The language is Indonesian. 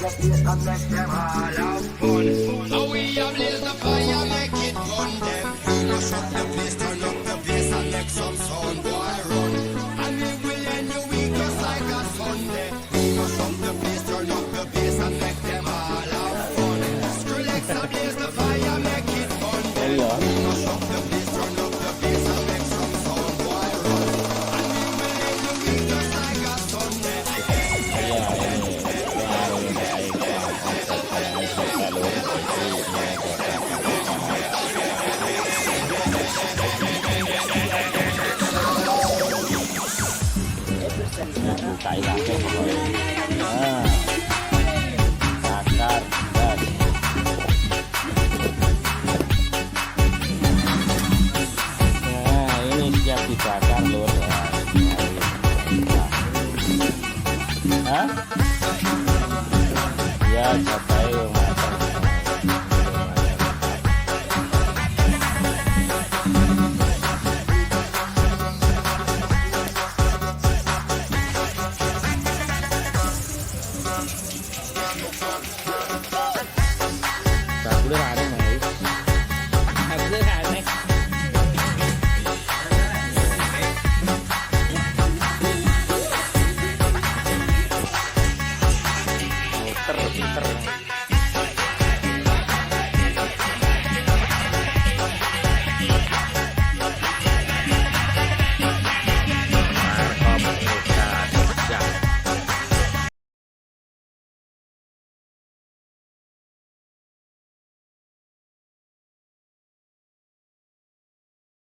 the place and make them all have fun. Now we have blaze the fire, make it gun them. Mash up the place, turn up the bass and make some sound, boy run. And we will end the week just like a Sunday. Mash up the place, turn up the bass and make them all have fun. Skrillex and blaze the fire, make it fun. Mash up the place, turn up the bass and make some sound, boy run. And we will end the week just like a Sunday. Buka ilahnya pokoknya. Bakar gas. Nah ini siap dibakar lur. Hah? Ya